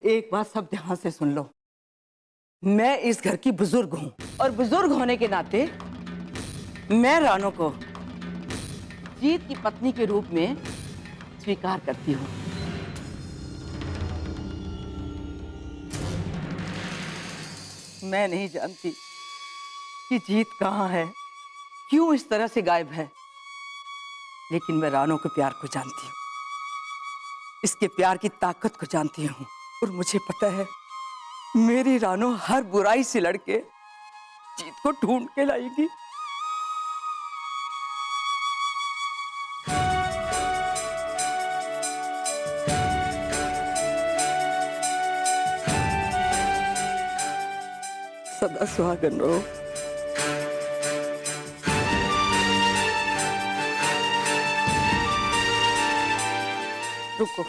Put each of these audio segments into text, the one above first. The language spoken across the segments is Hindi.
एक बात सब ध्यान से सुन लो। मैं इस घर की बुजुर्ग हूं और बुजुर्ग होने के नाते मैं रानो को जीत की पत्नी के रूप में स्वीकार करती हूँ। मैं नहीं जानती कि जीत कहाँ है, क्यों इस तरह से गायब है, लेकिन मैं रानो के प्यार को जानती हूँ, इसके प्यार की ताकत को जानती हूँ। और मुझे पता है मेरी रानो हर बुराई से लड़के जीत को ढूंढ के लाएगी। सदा सुहागन रहो। रुको,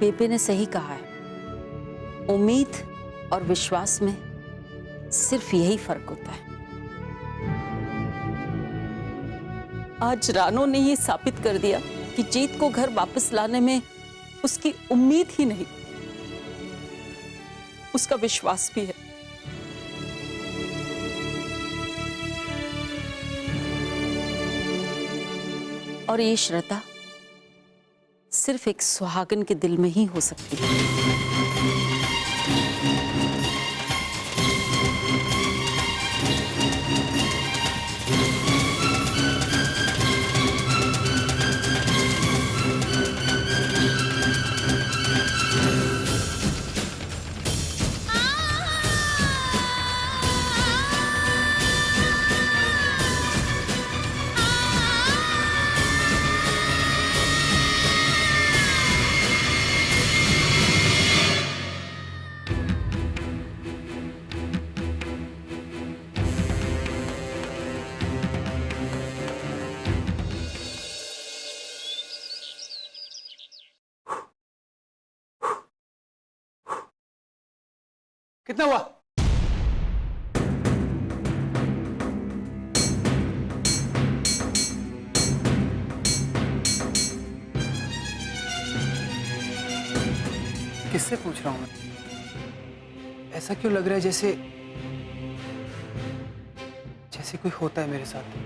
बेबे ने सही कहा है, उम्मीद और विश्वास में सिर्फ यही फर्क होता है। आज रानो ने ये साबित कर दिया कि जीत को घर वापस लाने में उसकी उम्मीद ही नहीं, उसका विश्वास भी है। और ये श्रद्धा सिर्फ एक सुहागन के दिल में ही हो सकती है। कितना हुआ? किससे पूछ रहा हूं मैं? ऐसा क्यों लग रहा है जैसे जैसे कोई होता है मेरे साथ।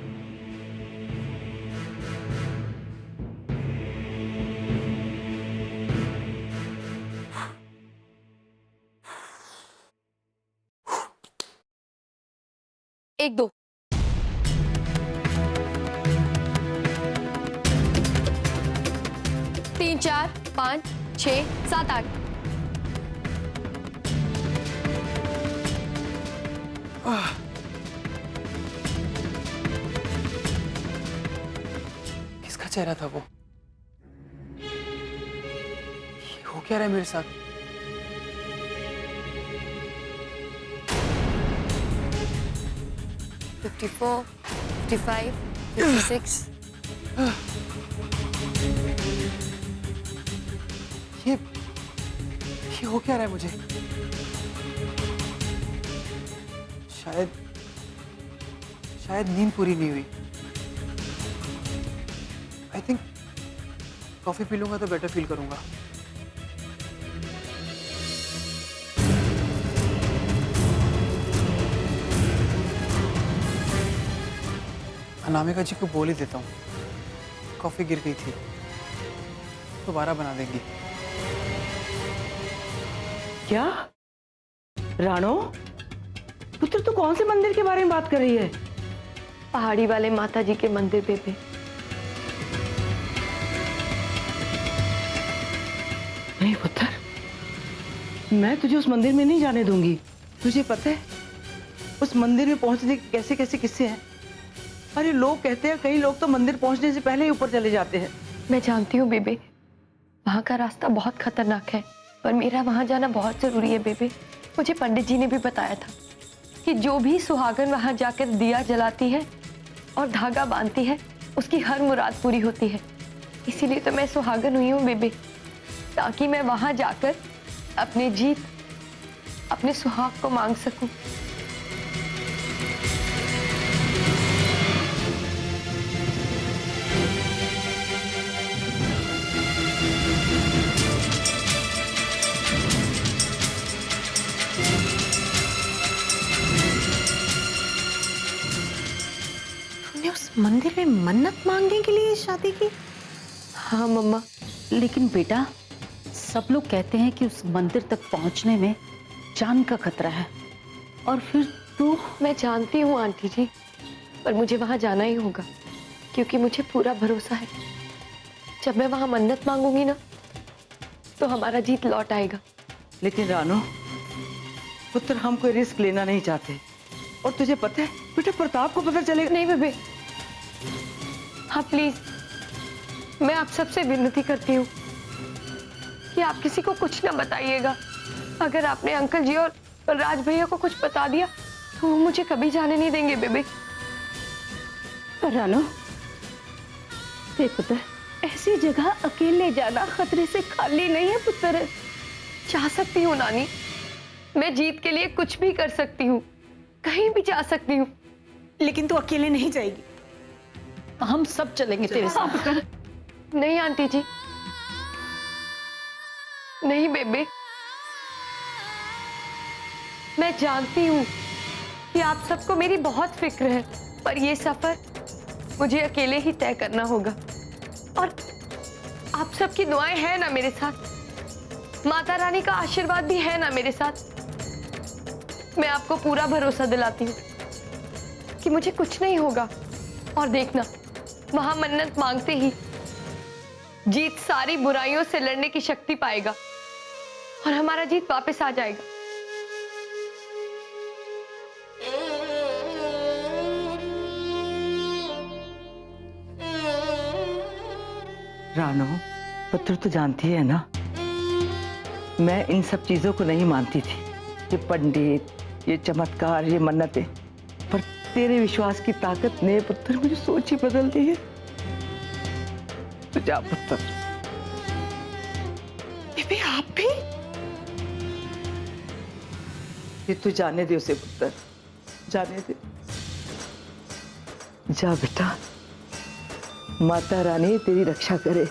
एक दो, तीन, चार, पाँच, छः, सात, आठ। किसका चेहरा था वो? ये हो क्या रहा है मेरे साथ? 54, 55, 56। ये हो क्या रहा है मुझे? शायद नींद पूरी नहीं हुई। आई थिंक कॉफी पी लूंगा तो बेटर फील करूंगा। अनामिका जी को बोल ही देता हूँ, कॉफी गिर गई थी, दोबारा बना देंगी। क्या रानो, पुत्र तू कौन से मंदिर के बारे में बात कर रही है? पहाड़ी वाले माता जी के मंदिर बेबे। मैं तुझे उस मंदिर में नहीं जाने दूंगी। तुझे पता है उस मंदिर में पहुंचने के कैसे कैसे किस्से हैं। अरे लोग कहते हैं कई लोग तो मंदिर पहुंचने से पहले ही ऊपर चले जाते हैं। मैं जानती हूँ बेबे, वहाँ का रास्ता बहुत खतरनाक है, पर मेरा वहाँ जाना बहुत जरूरी है बेबे। मुझे पंडित जी ने भी बताया था कि जो भी सुहागन वहाँ जाकर दिया जलाती है और धागा बांधती है उसकी हर मुराद पूरी होती है। इसीलिए तो मैं सुहागन हुई हूँ बेबे, ताकि मैं वहाँ जाकर अपने जीत, अपने सुहाग को मांग सकूं। तुमने उस मंदिर में मन्नत मांगने के लिए शादी की? हाँ मम्मा। लेकिन बेटा, सब लोग कहते हैं कि उस मंदिर तक पहुंचने में जान का खतरा है, और फिर तू। मैं जानती हूँ आंटी जी, पर मुझे वहां जाना ही होगा, क्योंकि मुझे पूरा भरोसा है जब मैं वहां मन्नत मांगूंगी ना तो हमारा जीत लौट आएगा। लेकिन रानो पुत्र, हम कोई रिस्क लेना नहीं चाहते। और तुझे पता है बेटा, प्रताप को पता चलेगा। नहीं बेबे, हाँ प्लीज, मैं आप सबसे विनती करती हूँ कि आप किसी को कुछ ना बताइएगा। अगर आपने अंकल जी और राज भैया को कुछ बता दिया तो वो मुझे कभी जाने नहीं देंगे बेबे। रानो, देख पुत्र, ऐसी जगह अकेले जाना खतरे से खाली नहीं है पुत्र। जा सकती हूँ नानी, मैं जीत के लिए कुछ भी कर सकती हूँ, कहीं भी जा सकती हूँ। लेकिन तू अकेले नहीं जाएगी। हम सब चलेंगे तेरे साथ। नहीं आंटी जी, नहीं बेबे, मैं जानती हूँ कि आप सबको मेरी बहुत फिक्र है, पर ये सफर मुझे अकेले ही तय करना होगा। और आप सबकी दुआएं हैं ना मेरे साथ, माता रानी का आशीर्वाद भी है ना मेरे साथ। मैं आपको पूरा भरोसा दिलाती हूँ कि मुझे कुछ नहीं होगा। और देखना, वहां मन्नत मांगते ही जीत सारी बुराइयों से लड़ने की शक्ति पाएगा और हमारा जीत वापस आ जाएगा। रानो पुत्र, तो जानती है ना, मैं इन सब चीजों को नहीं मानती थी। ये पंडित, ये चमत्कार, ये मन्नतें, पर तेरे विश्वास की ताकत ने पुत्र मुझे सोच ही बदल दी है। तो जा पुत्र। बेबी आप भी? ये तू जाने दे उसे पुत्र, जाने दे। जा बेटा, माता रानी तेरी रक्षा करे।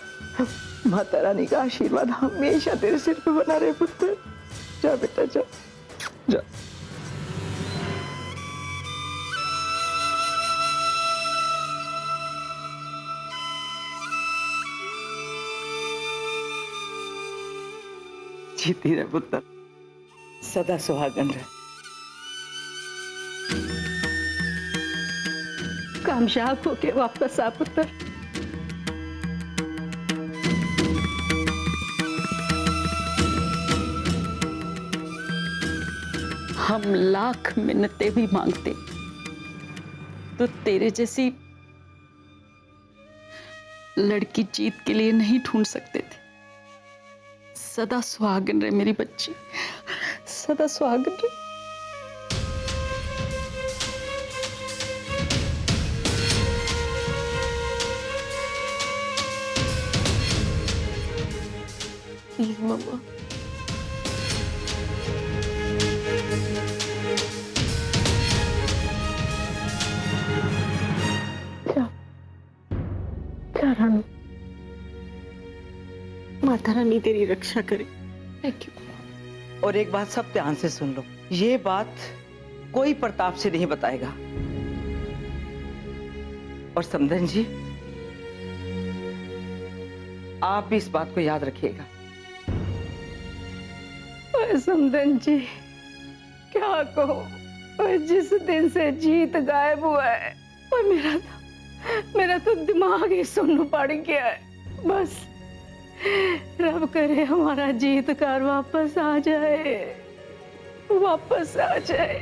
माता रानी का आशीर्वाद हमेशा तेरे सिर पे बना रहे पुत्र। जा बेटा, जा जा। जीती रहे पुत्र, सदा सुहागन रहे। कामयाब होके वापस आ पुत्र। हम लाख मिन्नतें भी मांगते तो तेरे जैसी लड़की जीत के लिए नहीं ढूंढ सकते थे। सदा सुहागन रहे मेरी बच्ची, सदा सुहागन रहे। प्लीज मम्मा। क्या रानो, माता रानी तेरी रक्षा करे। Thank you. और एक बात सब ध्यान से सुन लो, ये बात कोई प्रताप से नहीं बताएगा। और समधन जी, आप भी इस बात को याद रखिएगा। समधन जी, क्या कहो, और जिस दिन से जीत गायब हुआ है और मेरा तो दिमाग ही सुन्न पड़ गया है। बस रब करे हमारा जीतकार वापस आ जाए, वापस आ जाए।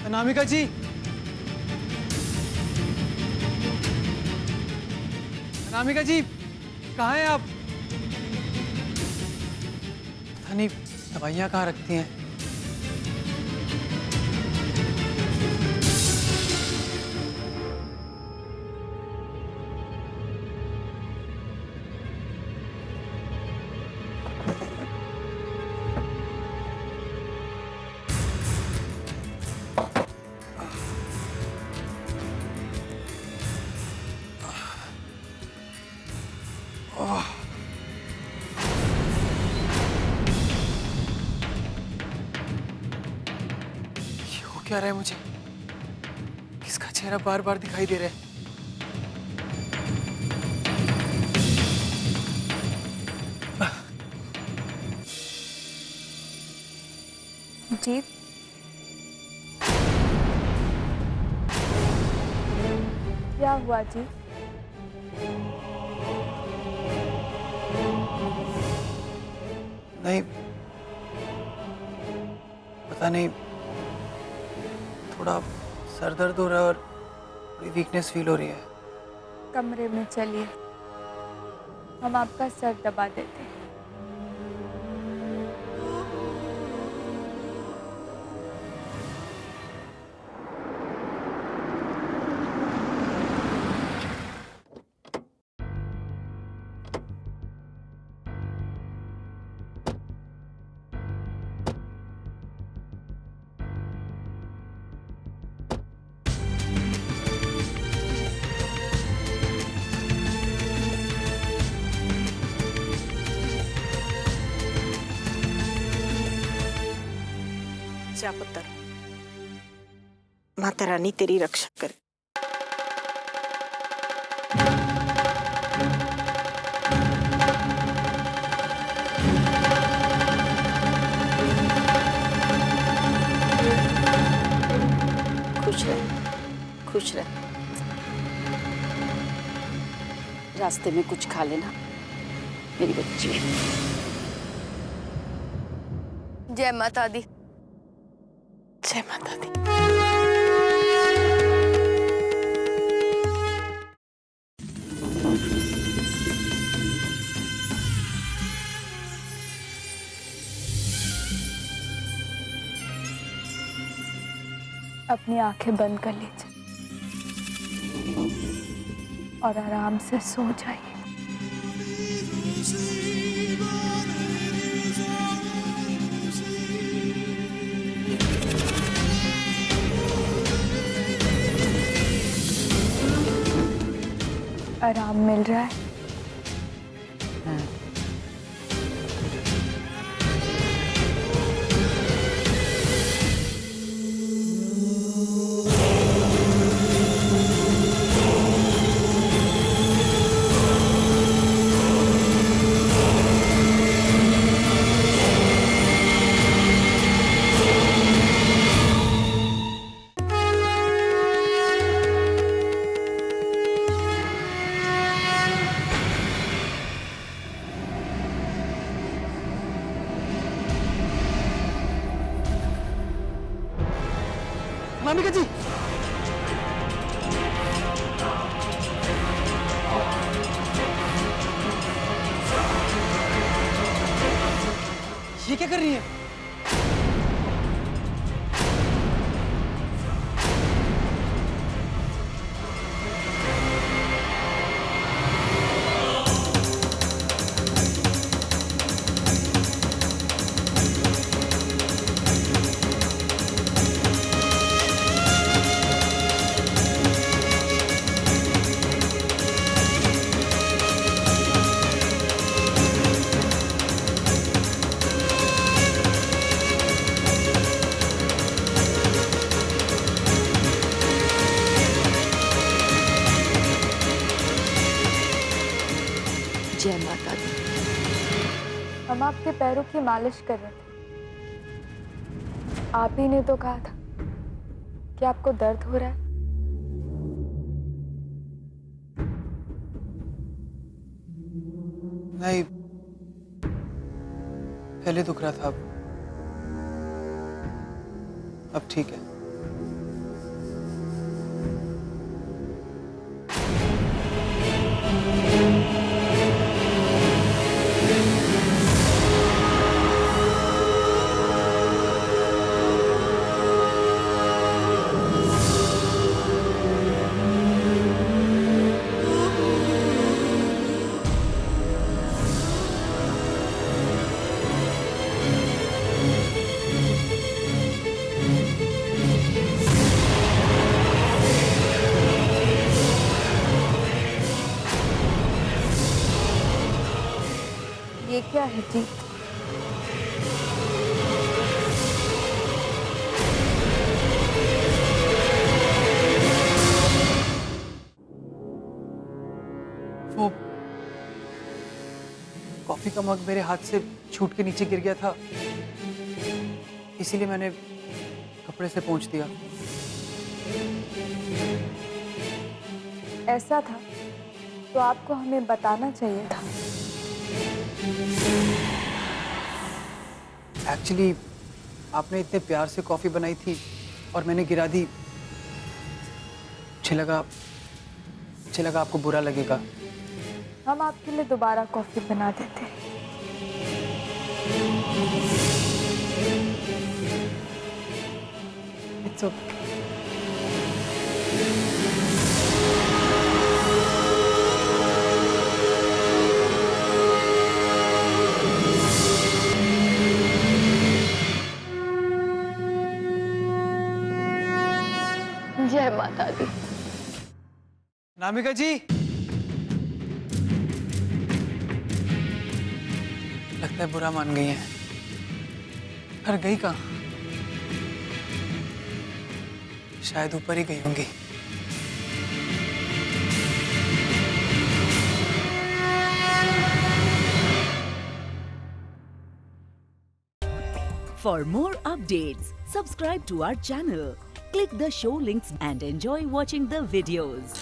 अनामिका जी, अनामिका जी, कहाँ हैं आप? पता नहीं दवाइयाँ कहाँ रखती हैं। क्या रहा है मुझे? किसका चेहरा बार बार दिखाई दे रहा है? जीत, क्या हुआ जी? नहीं, पता नहीं, थोड़ा सर दर्द हो रहा है और थोड़ी वीकनेस फील हो रही है। कमरे में चलिए, हम आपका सर दबा देते हैं। जा पुत्र, माता रानी तेरी रक्षा करे। खुश रह, खुश रह। रास्ते में कुछ खा लेना मेरी बच्ची। जय माता दी। जय माता दी। अपनी आंखें बंद कर लीजिए और आराम से सो जाइए। आराम मिल रहा है? अनामिका जी, ये क्या कर रही है? जय माता दी। हम आपके पैरों की मालिश कर रहे थे। आप ही ने तो कहा था कि आपको दर्द हो रहा है। नहीं, पहले दुख रहा था, अब ठीक है। ये क्या है जीत? वो कॉफी का मग मेरे हाथ से छूट के नीचे गिर गया था, इसीलिए मैंने कपड़े से पोंछ दिया। ऐसा था तो आपको हमें बताना चाहिए था। एक्चुअली आपने इतने प्यार से कॉफी बनाई थी और मैंने गिरा दी। मुझे लगा आपको बुरा लगेगा। हम आपके लिए दोबारा कॉफी बना देते। It's okay. जय माता दी। नामिका जी, लगता है बुरा मान गई हैं। पर गई कहाँ? शायद ऊपर ही गई होंगी। For more updates, subscribe to our channel, click the show links and enjoy watching the videos.